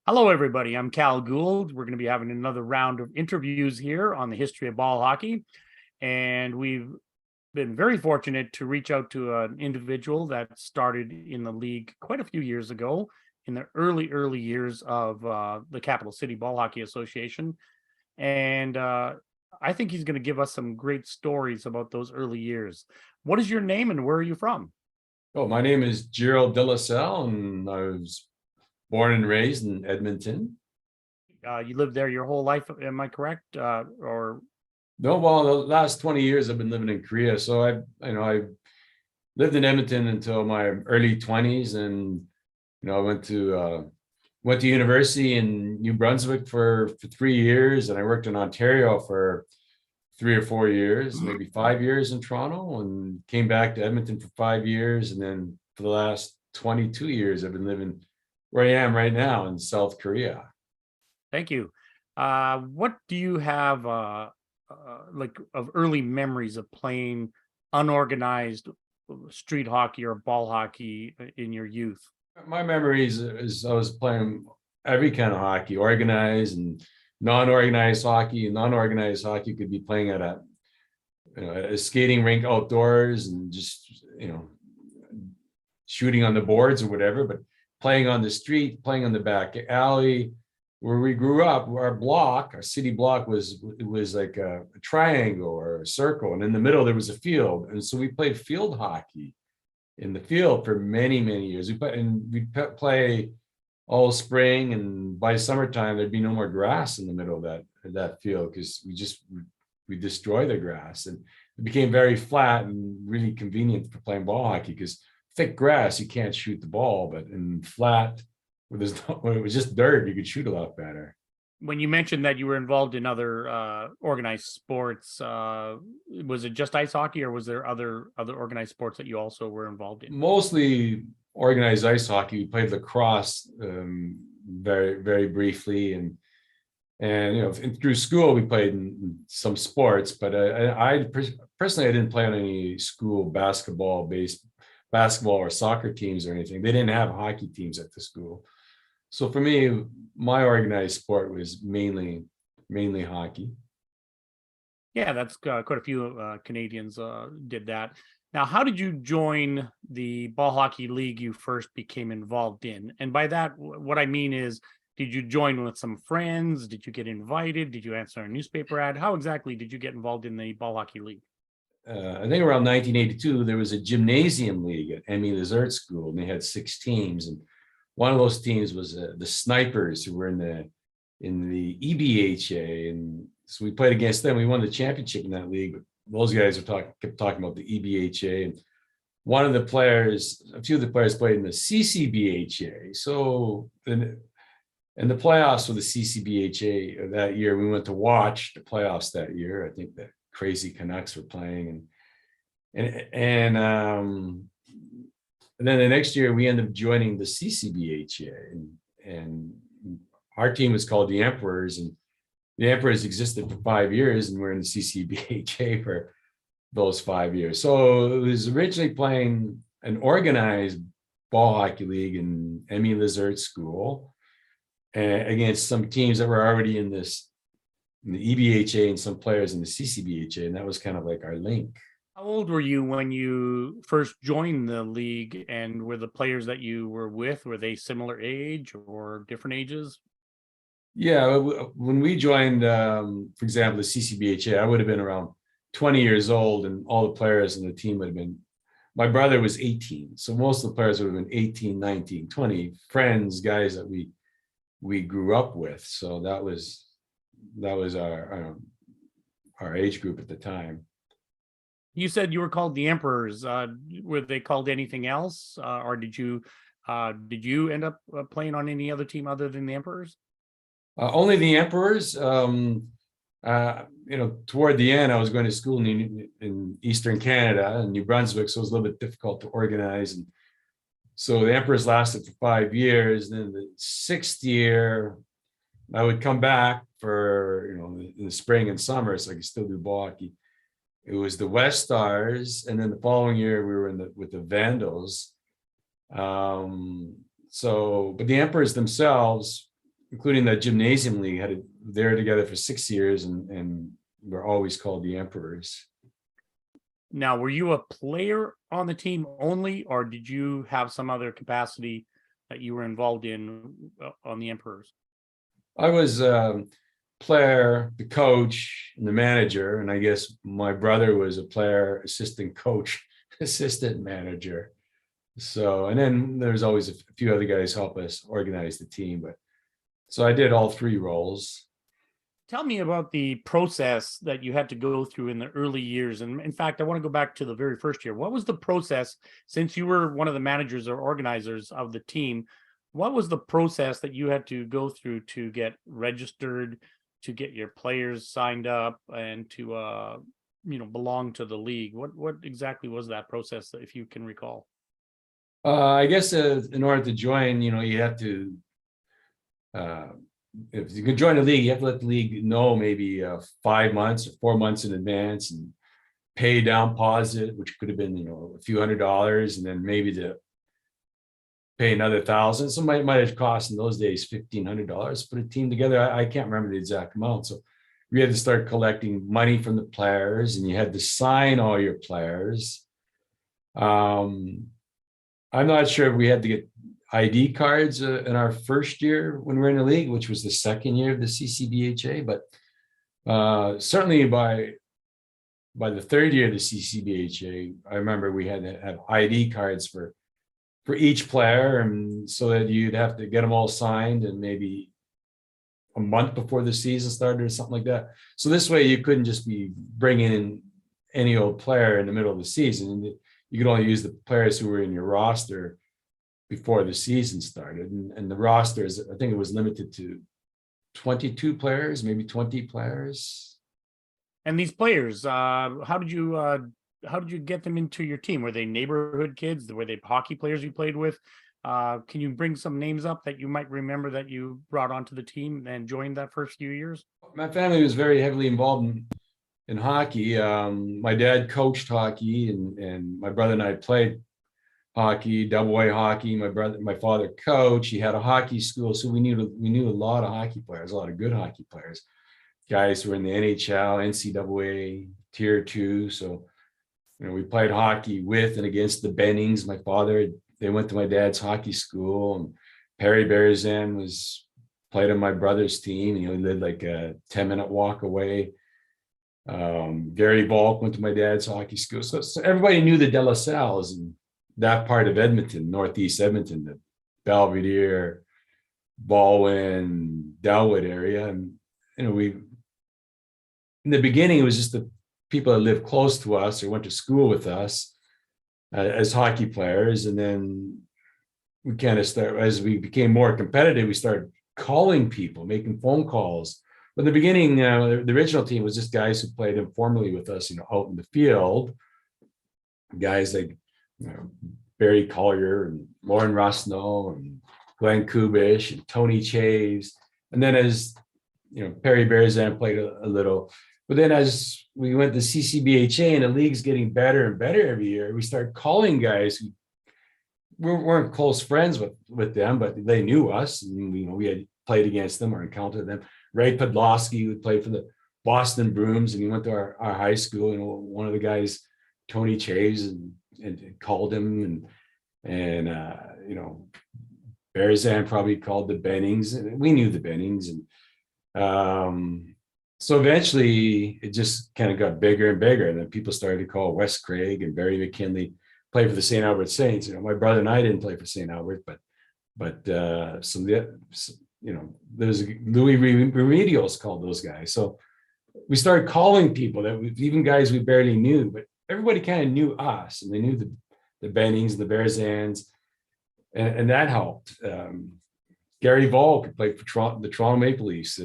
Hello, everybody. I'm Cal Gould. We're going to be having another round of interviews here on the history of ball hockey. And we've been very fortunate to reach out to an individual that started in the league quite a few years ago in the early years of the Capital City Ball Hockey Association. And I think he's going to give us some great stories about those early years. What is your name and where are you from? Oh, my name is Gerald de La Salle, and I was born and raised in Edmonton. You lived there your whole life, am I correct? Or No, well, the last 20 years I've been living in Korea. So I lived in Edmonton until my early 20s, and I went to university in New Brunswick for 3 years, and I worked in Ontario for 3 or 4 years, maybe 5 years in Toronto, and came back to Edmonton for 5 years, and then for the last 22 years I've been living where I am right now in South Korea. Thank you. What do you have like of early memories of playing unorganized street hockey or ball hockey in your youth? My memories is I was playing every kind of hockey, organized and non-organized hockey. And non-organized hockey could be playing at a skating rink outdoors and just shooting on the boards or whatever, but playing on the street, playing on the back alley. Where we grew up, our city block was like a triangle or a circle, and in the middle there was a field, and so we played field hockey in the field for many years. We'd play all spring, and by summertime there'd be no more grass in the middle of that field because we destroy the grass, and it became very flat and really convenient for playing ball hockey because thick grass you can't shoot the ball, but in flat when it was just dirt you could shoot a lot better. When you mentioned that you were involved in other organized sports, was it just ice hockey, or was there other organized sports that you also were involved in? Mostly organized ice hockey. We played lacrosse very briefly, and through school we played in some sports, but I personally I didn't play on any school basketball or soccer teams or anything. They didn't have hockey teams at the school. So for me, my organized sport was mainly hockey. Yeah, that's quite a few Canadians did that. Now, how did you join the ball hockey league you first became involved in? And by that, what I mean is, did you join with some friends? Did you get invited? Did you answer a newspaper ad? How exactly did you get involved in the ball hockey league? I think around 1982, there was a gymnasium league at Emmy Lizard School, and they had 6 teams. And one of those teams was the Snipers, who were in the EBHA, and so we played against them. We won the championship in that league. But those guys kept talking about the EBHA, and a few of the players played in the CCBHA. So in the playoffs for the CCBHA that year, we went to watch the playoffs that year. I think the crazy Canucks were playing, and then the next year we ended up joining the CCBHA, and our team was called the Emperors, and the Emperors existed for 5 years, and we're in the CCBHA for those 5 years. So it was originally playing an organized ball hockey league in Emmy Lizard School against some teams that were already in the EBHA and some players in the CCBHA, and that was kind of like our link. How old were you when you first joined the league, and were the players that you were with, were they similar age or different ages? Yeah, when we joined, for example, the CCBHA, I would have been around 20 years old, and all the players in the team would have been, my brother was 18. So most of the players would have been 18, 19, 20 friends, guys that we grew up with. So that was our age group at the time. You said you were called the Emperors. Were they called anything else, or did you end up playing on any other team other than the Emperors? Only the Emperors. Toward the end, I was going to school in Eastern Canada, in New Brunswick, so it was a little bit difficult to organize. And so the Emperors lasted for 5 years. Then the 6th year, I would come back for in the spring and summer, so I could still do ball hockey. It was the West Stars, and then the following year we were with the Vandals. But the Emperors themselves including the gymnasium league, they were together for 6 years, and we're always called the Emperors. Now, were you a player on the team only, or did you have some other capacity that you were involved in on the Emperors? I was player, the coach, and the manager, and I guess my brother was a player, assistant coach, assistant manager. So, and then there's always a few other guys help us organize the team, but so I did all three roles. Tell me about the process that you had to go through in the early years. And in fact, I want to go back to the very first year. What was the process, since you were one of the managers or organizers of the team? What was the process that you had to go through to get registered, to get your players signed up, and to belong to the league? What exactly was that process, if you can recall? I guess in order to join, you have to, if you can join a league, you have to let the league know maybe 5 months or 4 months in advance, and pay down deposit, which could have been, a few $100s, and then maybe to pay another $1,000. So might have cost in those days $1,500 to put a team together. I can't remember the exact amount. So we had to start collecting money from the players, and you had to sign all your players. I'm not sure if we had to get ID cards in our first year when we were in the league, which was the second year of the CCBHA, but certainly by the third year of the CCBHA, I remember we had to have ID cards for each player, and so that you'd have to get them all signed, and maybe a month before the season started or something like that. So this way you couldn't just be bringing in any old player in the middle of the season. You could only use the players who were in your roster before the season started. And the rosters, I think it was limited to 22 players, maybe 20 players. And these players, how did you get them into your team? Were they neighborhood kids? Were they hockey players you played with? Can you bring some names up that you might remember that you brought onto the team and joined that first few years? My family was very heavily involved in hockey. My dad coached hockey, and my brother and I played hockey, AA hockey. My father coached. He had a hockey school, so we knew a lot of hockey players, a lot of good hockey players, guys who were in the NHL, NCAA, Tier 2. So, we played hockey with and against the Bennings. They went to my dad's hockey school, and Perry Bearzan played on my brother's team. He lived like a 10-minute walk away. Gary Volk went to my dad's hockey school. So everybody knew the De La Salles in that part of Edmonton, Northeast Edmonton, the Belvedere, Baldwin, Delwood area. And, in the beginning, it was just the people that lived close to us or went to school with us as hockey players. And then we kind of as we became more competitive, we started calling people, making phone calls. But in the beginning, the original team was just guys who played informally with us, out in the field. Guys like Barry Collier and Lauren Rusno and Glenn Kubish and Tony Chaves. And then as Perry Bearzan played a little. But then as we went to CCBHA and the league's getting better and better every year, we started calling guys who weren't close friends with them, but they knew us, and we had played against them or encountered them. Ray Podlosky, who played for the Boston Brooms, and he went to our high school. One of the guys, Tony Chaves, and called him, and Bearzan probably called the Bennings, and we knew the Bennings, and so eventually it just kind of got bigger and bigger, and then people started to call Wes Craig and Barry McKinley play for the St. Albert Saints. My brother and I didn't play for St. Albert, but there's Louis Remedios called those guys. So we started calling people even guys we barely knew, but everybody kind of knew us, and they knew the Bennings and the Bearzans, and that helped. Gary Volk played for the Toronto Maple Leafs.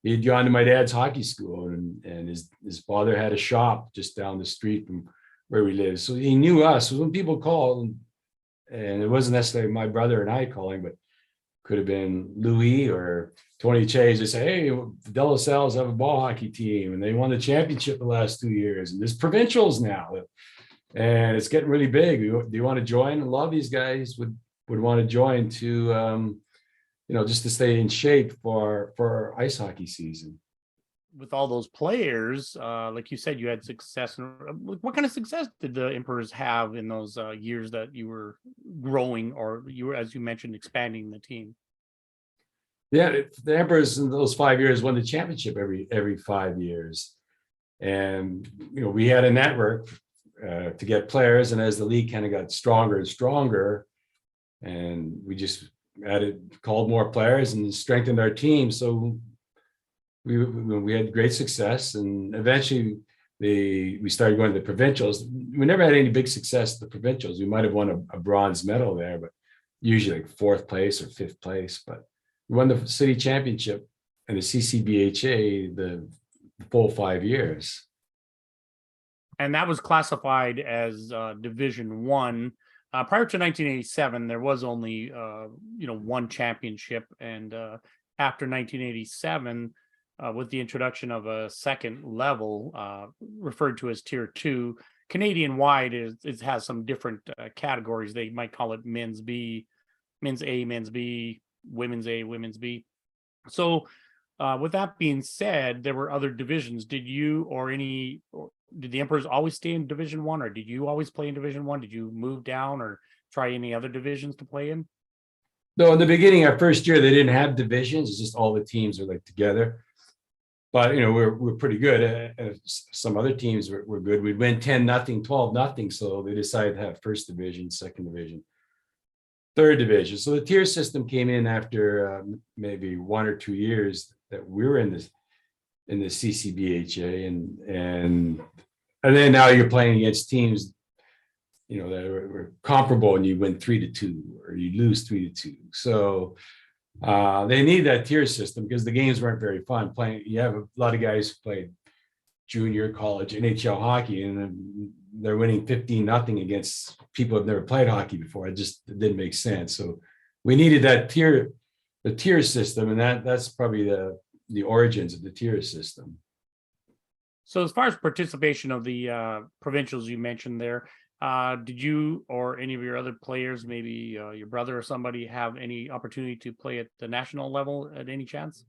He'd gone to my dad's hockey school, and his father had a shop just down the street from where we lived. So he knew us. So when people called, and it wasn't necessarily my brother and I calling, but could have been Louis or Tony Chaves. They say, hey, the De La Salles have a ball hockey team, and they won the championship the last 2 years, and there's provincials now, and it's getting really big. Do you want to join? A lot of these guys would want to join to just to stay in shape for ice hockey season. With all those players, like you said, you had success. What kind of success did the Emperors have in those years that you were growing, or you were, as you mentioned, expanding the team? Yeah, the Emperors in those 5 years won the championship every 5 years, and we had a network to get players, and as the league kind of got stronger and stronger, and we just called more players and strengthened our team. So we had great success, and eventually we started going to the provincials. We never had any big success at the provincials. We might have won a bronze medal there, but usually like fourth place or fifth place. But we won the city championship and the CCBHA the full 5 years. And that was classified as Division One. Prior to 1987, there was only one championship, and after 1987, with the introduction of a second level referred to as Tier 2, Canadian wide it has some different categories. They might call it Men's B, Men's A, Men's B, Women's A, Women's B. So with that being said, there were other divisions. Did the Emperors always stay in Division One, or did you always play in Division One? Did you move down or try any other divisions to play in? No, in the beginning, our first year, they didn't have divisions. It's just all the teams are like together. But we're pretty good. Some other teams were good. We'd win 10-0, 12-0. So they decided to have first division, second division, third division. So the tier system came in after maybe 1 or 2 years that we were in the CCBHA, and then now you're playing against teams, that were comparable, and you win 3-2 or you lose 3-2. So they need that tier system because the games weren't very fun playing. You have a lot of guys who played junior, college, NHL hockey, and they're winning 15-0 against people who've never played hockey before. It didn't make sense. So we needed the tier system, and that's probably the origins of the tier system. So as far as participation of the provincials you mentioned there, did you or any of your other players, maybe your brother or somebody, have any opportunity to play at the national level at any chance?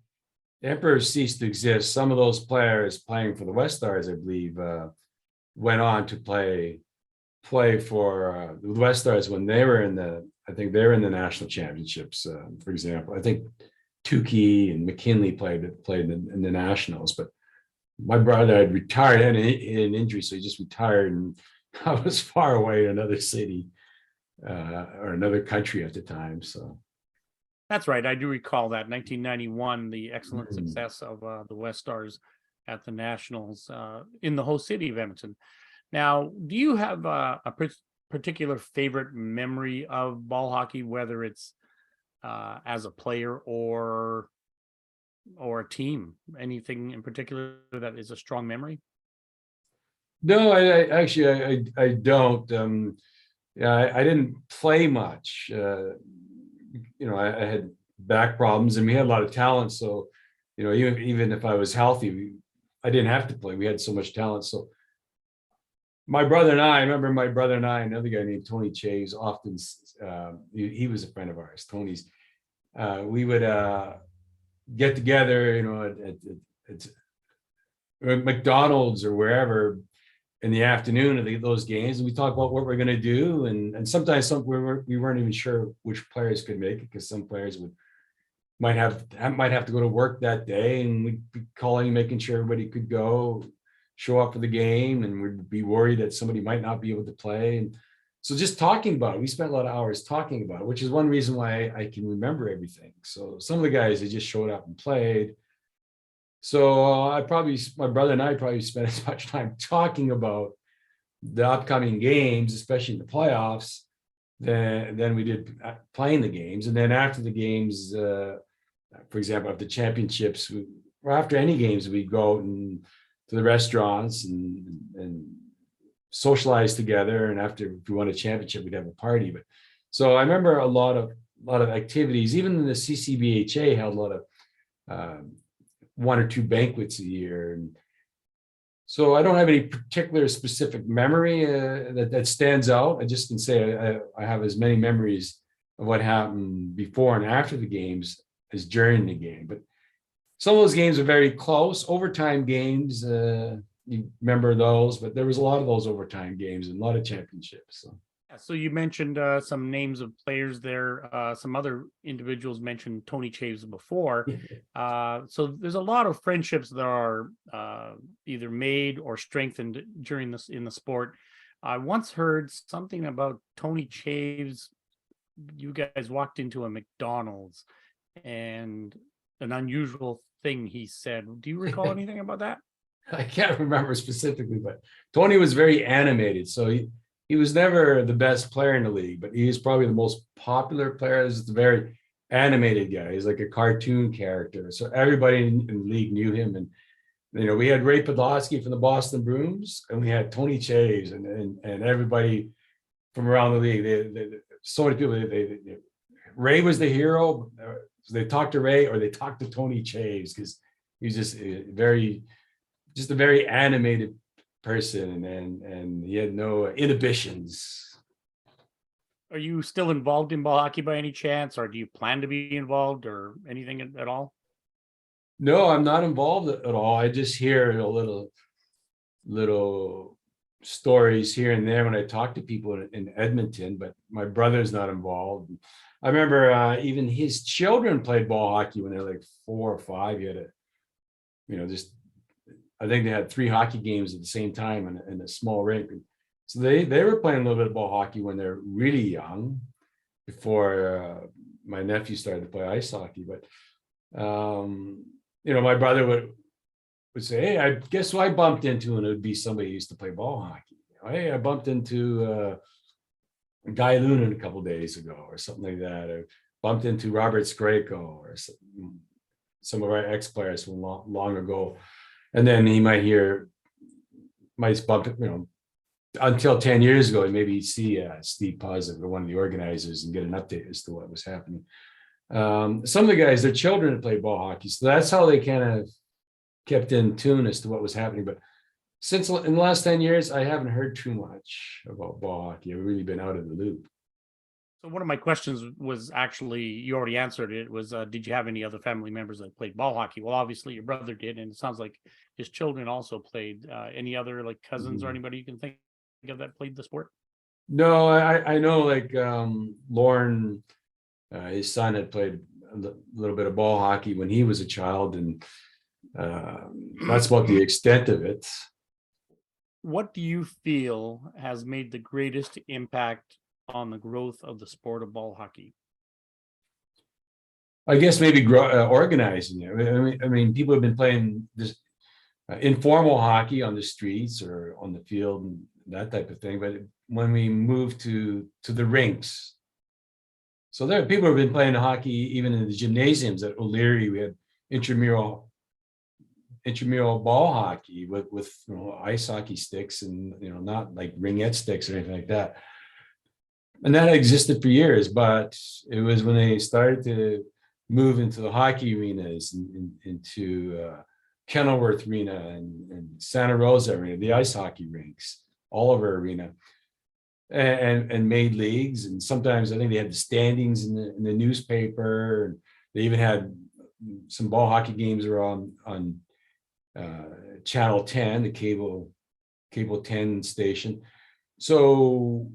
The Emperors ceased to exist. Some of those players playing for the West Stars, I believe, went on to play for the West Stars when they were I think they were in the national championships. For example, I think Tukey and McKinley played in the nationals, but my brother had retired, had an injury, so he just retired, and I was far away in another city or another country at the time. So that's right. I do recall that 1991, the excellent success of the West Stars at the Nationals in the host city of Edmonton. Now, do you have a particular favorite memory of ball hockey, whether it's as a player or a team? Anything in particular that is a strong memory? No, I actually don't. I didn't play much. I had back problems, and we had a lot of talent. So, even if I was healthy, I didn't have to play. We had so much talent. So my brother and I remember another guy named Tony Chaves, often, he was a friend of ours, Tony's. We would get together, at McDonald's or wherever in the afternoon of those games, and we talk about what we're going to do. And sometimes we weren't even sure which players could make it, because some players might have to go to work that day, and we'd be calling, making sure everybody could show up for the game, and we'd be worried that somebody might not be able to play. And so just talking about it, we spent a lot of hours talking about it, which is one reason why I can remember everything. So some of the guys, they just showed up and played. So my brother and I probably spent as much time talking about the upcoming games, especially in the playoffs, than we did playing the games. And then after the games, for example, after championships, or after any games, we'd go out to the restaurants and socialize together. And after, if we won a championship, we'd have a party. But so I remember a lot of activities. Even the CCBHA held a lot of 1 or 2 banquets a year. And so I don't have any particular specific memory that stands out. I just can say I have as many memories of what happened before and after the games is during the game. But some of those games are very close, overtime games. You remember those, but there was a lot of those overtime games and a lot of championships. So. So you mentioned some names of players there. Some other individuals mentioned Tony Chaves before. So there's a lot of friendships that are either made or strengthened during this in the sport. I once heard something about Tony Chaves. You guys walked into a McDonald's and an unusual thing he said. Do you recall anything about that? I can't remember specifically, but Tony was very animated. So he was never the best player in the league, but he was probably the most popular player. He's a very animated guy. He's like a cartoon character. So everybody in the league knew him. And, we had Ray Podolsky from the Boston Bruins, and we had Tony Chaves and everybody from around the league. So many people, Ray was the hero. So they talked to Ray or they talked to Tony Chaves because he's just a very animated person, and he had no inhibitions. Are you still involved in ball hockey by any chance, or do you plan to be involved or anything at all? No, I'm not involved at all. I just hear little stories here and there when I talk to people in Edmonton, but my brother's not involved. I remember even his children played ball hockey when they were like 4 or 5. He had I think they had 3 hockey games at the same time in a small rink. So they were playing a little bit of ball hockey when they're really young, before my nephew started to play ice hockey. But my brother would say, "Hey, I guess who I bumped into?" And it would be somebody who used to play ball hockey. "Hey, I bumped into Guy Lunan a couple of days ago," or something like that. Or bumped into Robert Skrejko or some of our ex-players from long ago. And then he might bump, until 10 years ago, and maybe see Steve Puzzik or one of the organizers and get an update as to what was happening. Some of the guys, their children had played ball hockey. So that's how they kind of kept in tune as to what was happening. But since in the last 10 years, I haven't heard too much about ball hockey. I've really been out of the loop. So one of my questions was actually, you already answered it, was did you have any other family members that played ball hockey? Well, obviously your brother did, and it sounds like his children also played. Any other like cousins or anybody you can think of that played the sport? No, I know like Lauren, his son had played a little bit of ball hockey when he was a child, and that's about the extent of it. What do you feel has made the greatest impact on the growth of the sport of ball hockey? I guess maybe organizing it. I mean, people have been playing this informal hockey on the streets or on the field and that type of thing. But when we moved to the rinks, so there are people who have been playing hockey even in the gymnasiums at O'Leary. We had intramural ball hockey with ice hockey sticks and not like ringette sticks or anything like that. And that existed for years, but it was when they started to move into the hockey arenas and into Kenilworth Arena and Santa Rosa Arena, the ice hockey rinks, Oliver Arena, and made leagues. And sometimes I think they had the standings in the newspaper. And they even had some ball hockey games around on Channel 10, the cable 10 station. So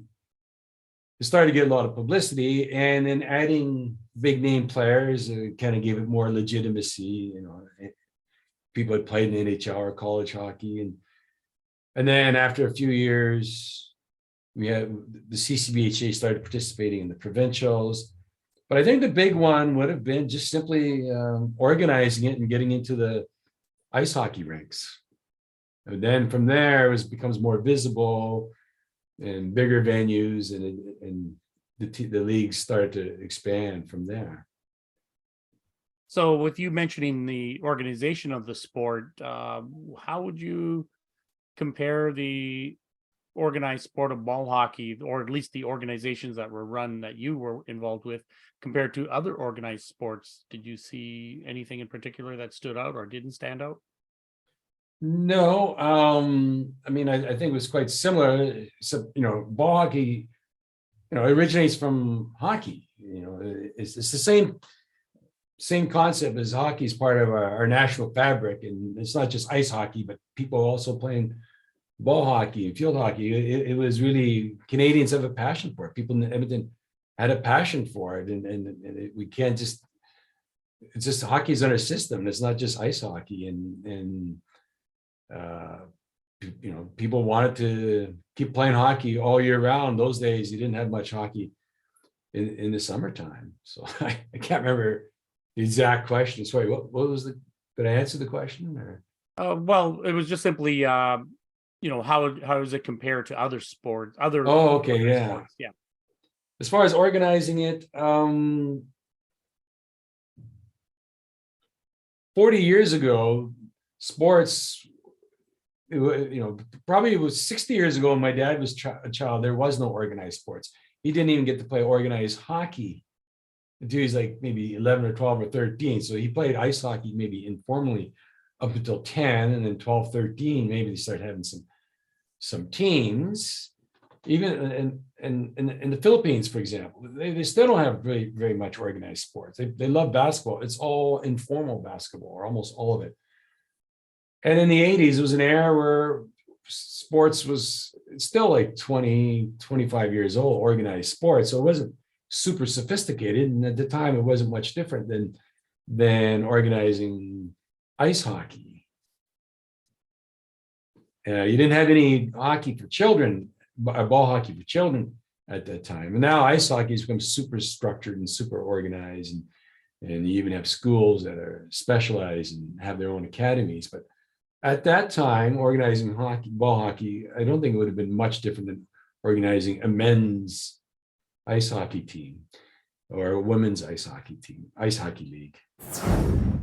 it started to get a lot of publicity, and then adding big name players kind of gave it more legitimacy. People had played in the NHL or college hockey, and then after a few years, we had the CCBHA started participating in the provincials. But I think the big one would have been just simply organizing it and getting into the ice hockey rinks. And then from there, it becomes more visible and bigger venues, and the leagues started to expand from there. So with you mentioning the organization of the sport, how would you compare the organized sport of ball hockey, or at least the organizations that were run that you were involved with, compared to other organized sports? Did you see anything in particular that stood out or didn't stand out? No, I mean, I think it was quite similar. So, ball hockey, originates from hockey. It's the same. same concept as hockey is part of our national fabric, and it's not just ice hockey, but people also playing ball hockey and field hockey. It was really, Canadians have a passion for it. People in Edmonton had a passion for it, and we can't just, it's just hockey's in our system. It's not just ice hockey, and you know, people wanted to keep playing hockey all year round. Those days you didn't have much hockey in the summertime. So I can't remember the exact question. Sorry, what was did I answer the question? Or Well, it was just simply, you know, how does it compare to other sports? oh, okay, yeah. Sports? Yeah. As far as organizing it, 40 years ago, sports, you know, probably it was 60 years ago when my dad was a child, there was no organized sports. He didn't even get to play organized hockey until he's like maybe 11 or 12 or 13. So he played ice hockey maybe informally up until 10, and then 12, 13, maybe they started having some teams. Even in the Philippines, for example, they still don't have very much organized sports. They love basketball. It's all informal basketball, or almost all of it. And in the 80s, it was an era where sports was still like 20, 25 years old, organized sports. So it wasn't super sophisticated. And at the time, it wasn't much different than organizing ice hockey. You didn't have any hockey for children, ball hockey for children at that time. And now ice hockey has become super structured and super organized. And you even have schools that are specialized and have their own academies. But at that time, organizing hockey, ball hockey, I don't think it would have been much different than organizing a men's ice hockey team or a women's ice hockey team, ice hockey league.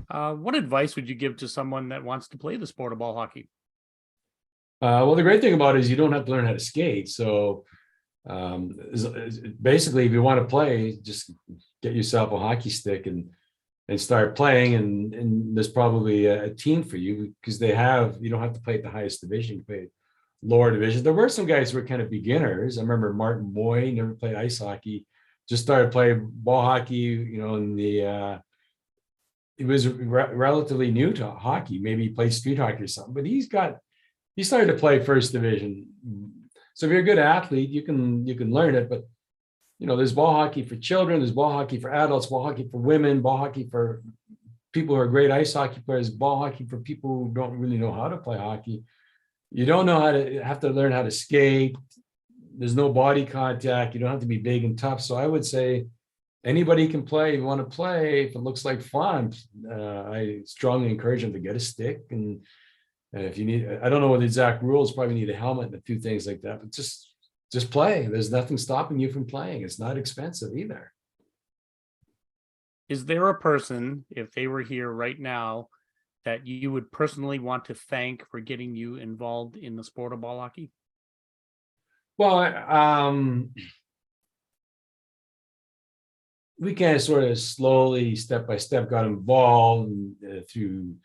What advice would you give to someone that wants to play the sport of ball hockey? Well, the great thing about it is you don't have to learn how to skate. So basically, if you want to play, just get yourself a hockey stick and start playing, and there's probably a team for you, because you don't have to play at the highest division, you play lower division. There were some guys who were kind of beginners. I remember Martin Moy, never played ice hockey, just started playing ball hockey, you know, in the he was relatively new to hockey. Maybe he played street hockey or something, but he started to play first division. So if you're a good athlete, you can learn it. But you know, there's ball hockey for children, there's ball hockey for adults, ball hockey for women, ball hockey for people who are great ice hockey players, ball hockey for people who don't really know how to play hockey. You don't know have to learn how to skate. There's no body contact. You don't have to be big and tough. So I would say anybody can play. If you want to play, if it looks like fun, I strongly encourage them to get a stick. And if you need, I don't know what the exact rules, probably need a helmet and a few things like that, but just play. There's nothing stopping you from playing. It's not expensive either. Is there a person, if they were here right now, that you would personally want to thank for getting you involved in the sport of ball hockey? Well, we kind of sort of slowly, step by step, got involved through,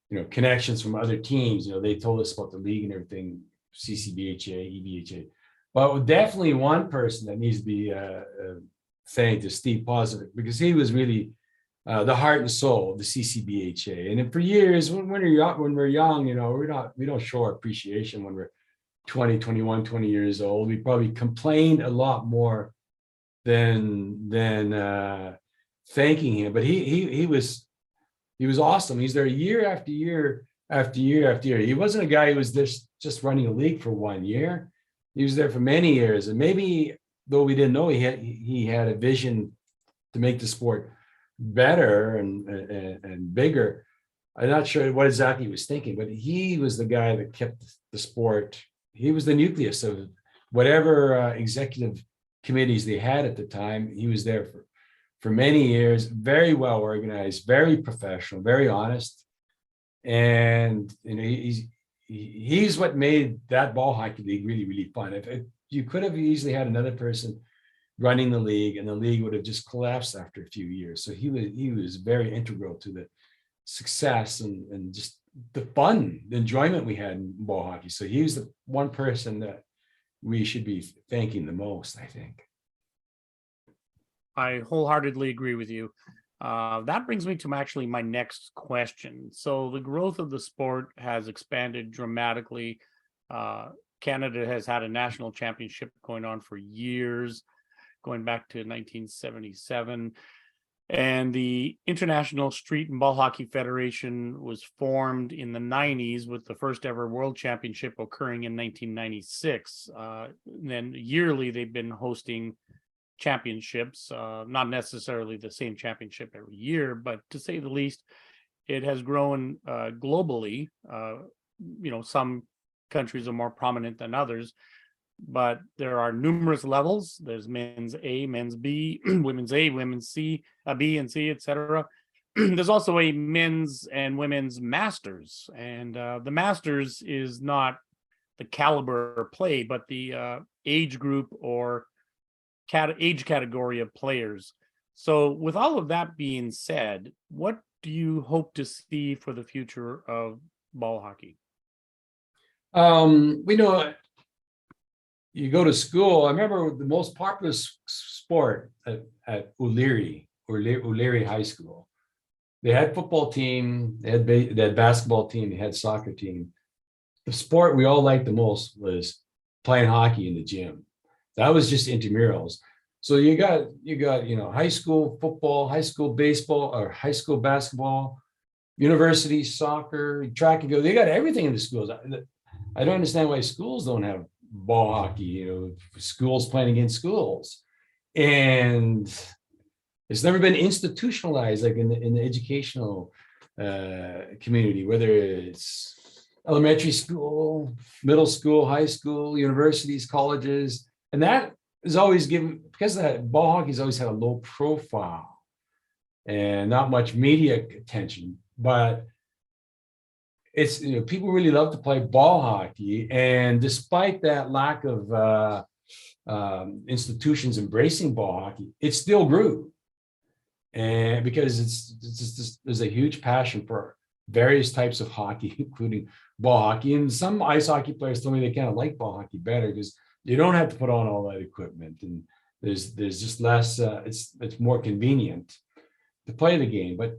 you know, connections from other teams. You know, they told us about the league and everything, CCBHA, EBHA. But definitely one person that needs to be thanked is Steve Positive, because he was really the heart and soul of the CCBHA. And for years, when we're young, you know, we don't show our appreciation when we're 20, 21, 20 years old. We probably complained a lot more than thanking him. But he was awesome. He's there year after year after year after year. He wasn't a guy who was just running a league for 1 year. He was there for many years, and maybe, though we didn't know, he had a vision to make the sport better and bigger. I'm not sure what exactly he was thinking, but he was the guy that kept the sport. He was the nucleus of whatever executive committees they had at the time. He was there for many years, very well organized, very professional, very honest, and you know, he's what made that ball hockey league really, really fun. If you could have easily had another person running the league, and the league would have just collapsed after a few years. So he was very integral to the success and just the fun, the enjoyment we had in ball hockey. So he was the one person that we should be thanking the most, I think. I wholeheartedly agree with you. That brings me to actually my next question. So the growth of the sport has expanded dramatically. Canada has had a national championship going on for years, going back to 1977. And the International Street and Ball Hockey Federation was formed in the 90s, with the first ever world championship occurring in 1996. Then yearly, they've been hosting championships, not necessarily the same championship every year, but to say the least, it has grown globally. Some countries are more prominent than others, but there are numerous levels. There's men's A, men's B, women's A, women's C, B and C, etc. There's also a men's and women's masters, and the masters is not the caliber of play, but the age group or age category of players. So with all of that being said, what do you hope to see for the future of ball hockey? We know you go to school. I remember the most popular sport at O'Leary High School. They had football team, they had basketball team, they had soccer team. The sport we all liked the most was playing hockey in the gym. That was just intramurals. So you got high school football, high school baseball, or high school basketball, university soccer, track and field. They got everything in the schools. I don't understand why schools don't have ball hockey. Schools playing against schools, and it's never been institutionalized like in the educational community, whether it's elementary school, middle school, high school, universities, colleges, and that is always given, because that ball hockey has always had a low profile and not much media attention, but it's, people really love to play ball hockey. And despite that lack of institutions embracing ball hockey, it still grew. And because there's a huge passion for various types of hockey, including ball hockey. And some ice hockey players told me they kind of like ball hockey better because you don't have to put on all that equipment, and there's just less. It's more convenient to play the game. But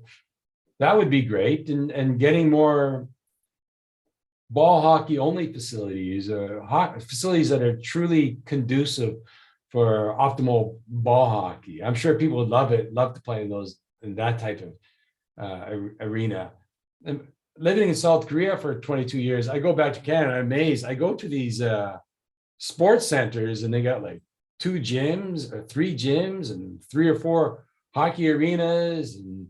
that would be great, and getting more ball hockey only facilities, facilities that are truly conducive for optimal ball hockey. I'm sure people would love to play in that type of arena. And living in South Korea for 22 years, I go back to Canada. I'm amazed. I go to these sports centers, and they got like 2 gyms or 3 gyms and 3 or 4 hockey arenas and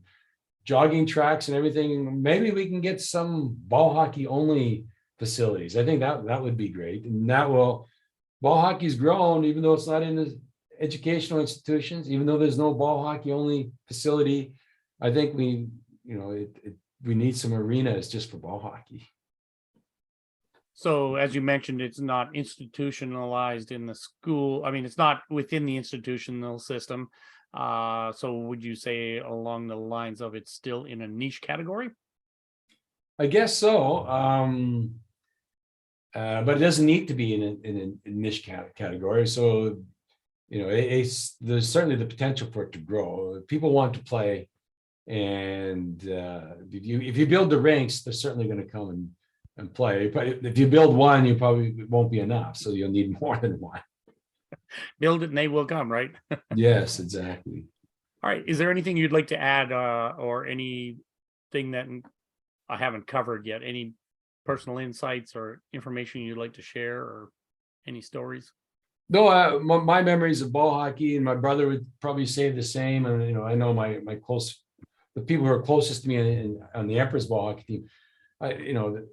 jogging tracks and everything. Maybe we can get some ball hockey only facilities. I think that would be great, and ball hockey's grown, even though it's not in the educational institutions, even though there's no ball hockey only facility. I think we need some arenas just for ball hockey. So as you mentioned, it's not institutionalized in the school. I mean, it's not within the institutional system. So would you say along the lines of it's still in a niche category? I guess so. But it doesn't need to be in a niche category. So, there's certainly the potential for it to grow. People want to play, and if you build the rinks, they're certainly going to come and play. But if you build one, it won't be enough. So you'll need more than one. Build it and they will come, right? Yes, exactly. All right. Is there anything you'd like to add, or anything that I haven't covered yet? Any personal insights or information you'd like to share, or any stories? No, my memories of ball hockey, and my brother would probably say the same. And I know the people who are closest to me on the Empress ball hockey team.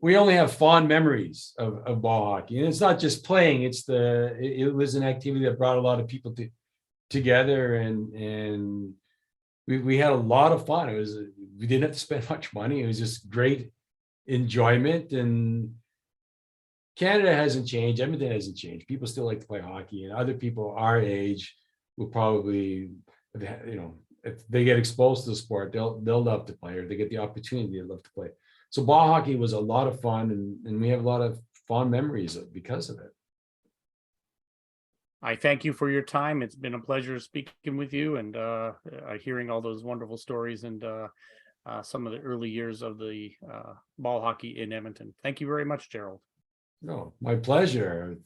We only have fond memories of ball hockey, and it's not just playing. It was an activity that brought a lot of people together, and we had a lot of fun. We didn't have to spend much money. It was just great enjoyment. And Canada hasn't changed. Edmonton hasn't changed. People still like to play hockey, and other people our age will probably, if they get exposed to the sport, they'll love to play, or they get the opportunity to love to play. So ball hockey was a lot of fun, and we have a lot of fond memories because of it. I thank you for your time. It's been a pleasure speaking with you and hearing all those wonderful stories and some of the early years of the ball hockey in Edmonton. Thank you very much, Gerald. No, my pleasure.